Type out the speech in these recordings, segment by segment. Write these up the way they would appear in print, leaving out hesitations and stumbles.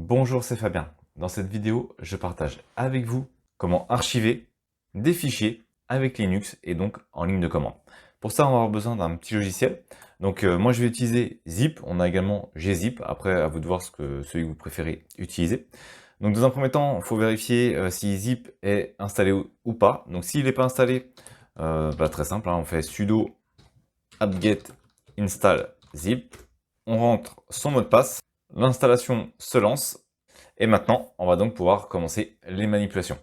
Bonjour, c'est Fabien. Dans cette vidéo, je partage avec vous comment archiver des fichiers avec Linux et donc en ligne de commande. Pour ça, on va avoir besoin d'un petit logiciel. Donc moi, je vais utiliser Zip. On a également gzip. Après, à vous de voir celui que vous préférez utiliser. Donc dans un premier temps, il faut vérifier si Zip est installé ou pas. Donc s'il n'est pas installé, très simple, hein, on fait sudo apt-get install zip. On rentre son mot de passe. L'installation se lance et maintenant on va donc pouvoir commencer les manipulations.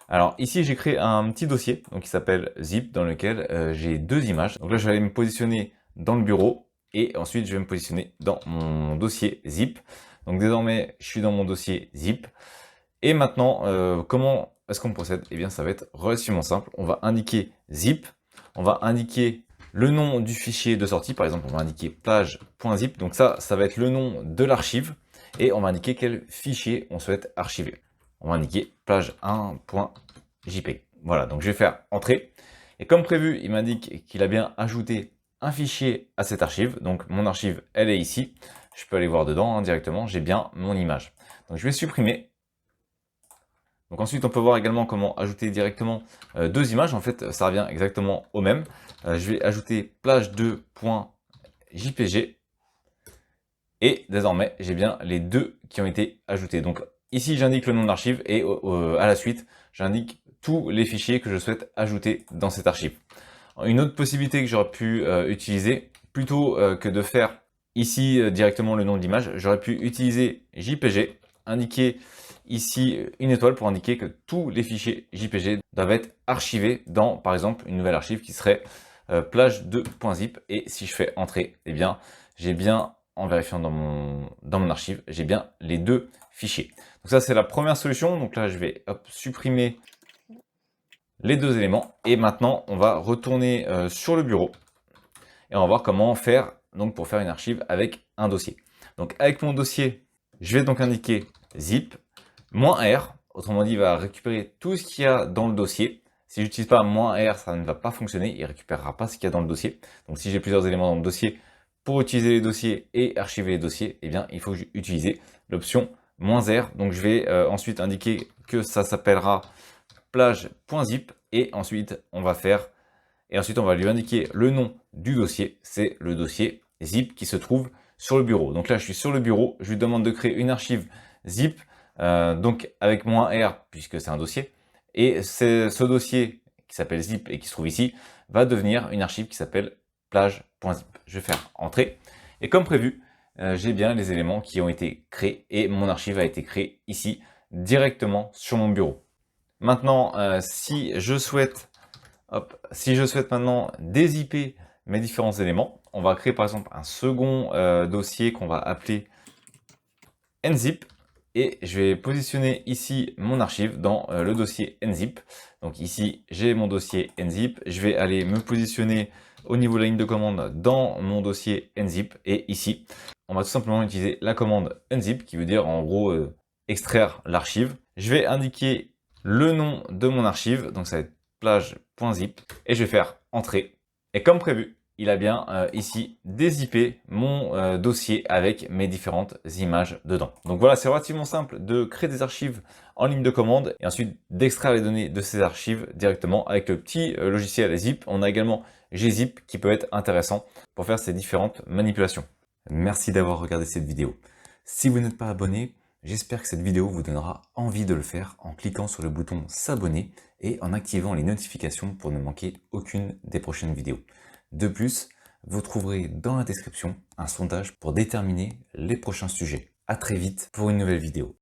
Alors ici j'ai créé un petit dossier donc qui s'appelle zip dans lequel j'ai deux images. Donc là je vais aller me positionner dans le bureau et ensuite je vais me positionner dans mon dossier zip. Donc désormais je suis dans mon dossier zip et maintenant comment est-ce qu'on procède? Eh bien ça va être relativement simple. On va indiquer zip, on va indiquer le nom du fichier de sortie, par exemple on va indiquer plage.zip, donc ça va être le nom de l'archive, et on va indiquer quel fichier on souhaite archiver. On va indiquer plage1.jpg. Voilà, donc je vais faire entrer, et comme prévu, il m'indique qu'il a bien ajouté un fichier à cette archive, donc mon archive elle est ici, je peux aller voir dedans directement, j'ai bien mon image. Donc je vais supprimer. Donc ensuite, on peut voir également comment ajouter directement deux images. En fait, ça revient exactement au même. Je vais ajouter plage2.jpg. Et désormais, j'ai bien les deux qui ont été ajoutés. Donc ici, j'indique le nom de l'archive et à la suite, j'indique tous les fichiers que je souhaite ajouter dans cette archive. Une autre possibilité que j'aurais pu utiliser, plutôt que de faire ici directement le nom de l'image, j'aurais pu utiliser JPG, indiquer ici une étoile pour indiquer que tous les fichiers JPG doivent être archivés dans, par exemple, une nouvelle archive qui serait plage2.zip. Et si je fais entrer, eh bien, j'ai bien, en vérifiant dans mon archive, j'ai bien les deux fichiers. Donc ça, c'est la première solution. Donc là, je vais supprimer les deux éléments. Et maintenant, on va retourner sur le bureau et on va voir comment faire donc pour faire une archive avec un dossier. Donc avec mon dossier, je vais donc indiquer zip -r, autrement dit, il va récupérer tout ce qu'il y a dans le dossier. Si j'utilise pas -r, ça ne va pas fonctionner, il récupérera pas ce qu'il y a dans le dossier. Donc si j'ai plusieurs éléments dans le dossier, pour utiliser les dossiers et archiver les dossiers, eh bien il faut utiliser l'option -r. Donc je vais ensuite indiquer que ça s'appellera plage.zip et ensuite on va lui indiquer le nom du dossier, c'est le dossier zip qui se trouve sur le bureau. Donc là je suis sur le bureau, je lui demande de créer une archive zip, donc avec -r puisque c'est un dossier, et ce dossier qui s'appelle zip et qui se trouve ici va devenir une archive qui s'appelle plage.zip. Je vais faire entrer et comme prévu, j'ai bien les éléments qui ont été créés et mon archive a été créée ici directement sur mon bureau. Maintenant, si je souhaite maintenant dézipper mes différents éléments, on va créer par exemple un second dossier qu'on va appeler nzip et je vais positionner ici mon archive dans le dossier nzip. Donc ici, j'ai mon dossier nzip, je vais aller me positionner au niveau de la ligne de commande dans mon dossier nzip et ici, on va tout simplement utiliser la commande nzip qui veut dire en gros extraire l'archive. Je vais indiquer le nom de mon archive, donc ça va être plage.zip et je vais faire entrer. Et comme prévu, il a bien ici dézippé mon dossier avec mes différentes images dedans. Donc voilà, c'est relativement simple de créer des archives en ligne de commande et ensuite d'extraire les données de ces archives directement avec le petit logiciel zip. On a également gzip qui peut être intéressant pour faire ces différentes manipulations. Merci d'avoir regardé cette vidéo. Si vous n'êtes pas abonné, j'espère que cette vidéo vous donnera envie de le faire en cliquant sur le bouton s'abonner et en activant les notifications pour ne manquer aucune des prochaines vidéos. De plus, vous trouverez dans la description un sondage pour déterminer les prochains sujets. À très vite pour une nouvelle vidéo.